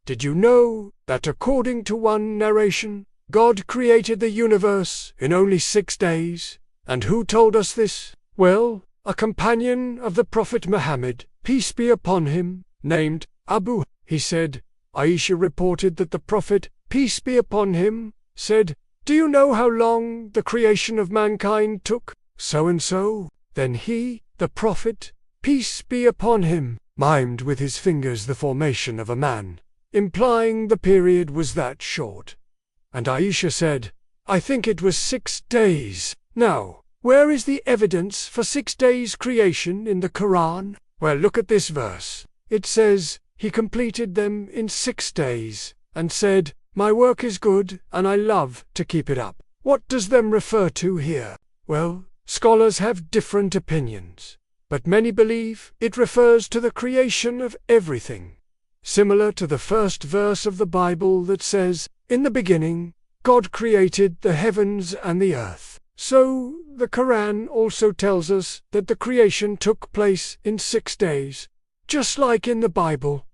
Did you know that according to one narration, God created the universe in only 6 days? And who told us this? Well, a companion of the Prophet Muhammad, peace be upon him, named Abu. He said, Aisha reported that the Prophet, peace be upon him, said, "Do you know how long the creation of mankind took? So and so." Then he, the Prophet, peace be upon him, mimed with his fingers the formation of a man, implying the period was that short. And Aisha said, "I think it was 6 days." Now, where is the evidence for 6 days creation in the Quran? Well, look at this verse. It says, "He completed them in 6 days, and said, my work is good, and I love to keep it up." What does them refer to here? Well, scholars have different opinions, but many believe it refers to the creation of everything, similar to the first verse of the Bible that says, "In the beginning, God created the heavens and the earth." So, the Quran also tells us that the creation took place in 6 days, just like in the Bible.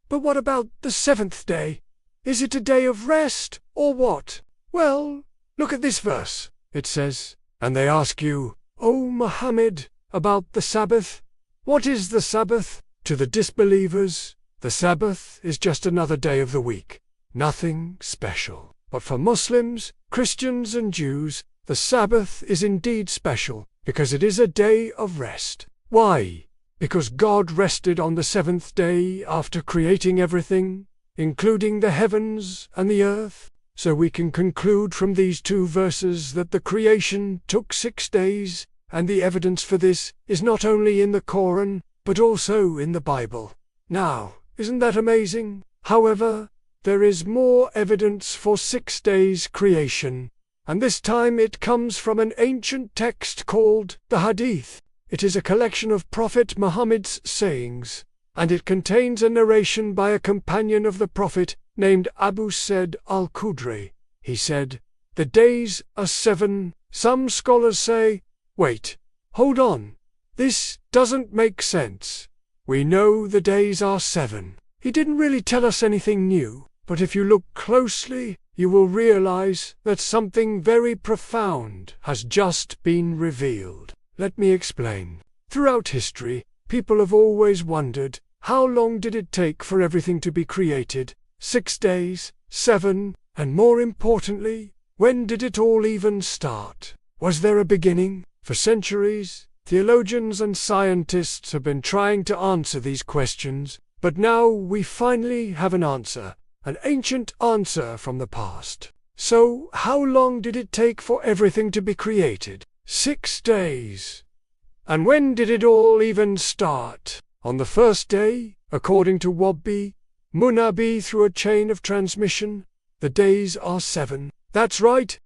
But what about the 7th day? Is it a day of rest, or what? Well, look at this verse. It says, "And they ask you, O Muhammad, about the Sabbath. What is the Sabbath? To the disbelievers, the Sabbath is just another day of the week. Nothing special. But for Muslims, Christians and Jews, the Sabbath is indeed special, because it is a day of rest." Why? Because God rested on the 7th day after creating everything, including the heavens and the earth. So we can conclude from these 2 verses that the creation took 6 days, and the evidence for this is not only in the Quran, but also in the Bible. Now, isn't that amazing? However, there is more evidence for 6 days creation, and this time it comes from an ancient text called the Hadith. It is a collection of Prophet Muhammad's sayings, and it contains a narration by a companion of the Prophet named Abu Sa'id al-Khudri. He said, "The days are 7. Some scholars say, wait, hold on, this doesn't make sense. We know the days are 7. He didn't really tell us anything new, but if you look closely, you will realize that something very profound has just been revealed. Let me explain. Throughout history, people have always wondered, how long did it take for everything to be created? 6 days, 7, and more importantly, when did it all even start? Was there a beginning? For centuries, theologians and scientists have been trying to answer these questions, but now we finally have an answer, an ancient answer from the past. So, how long did it take for everything to be created? 6 days. And when did it all even start? On the first day, according to Wahbi Munabi through a chain of transmission, the days are 7. That's right,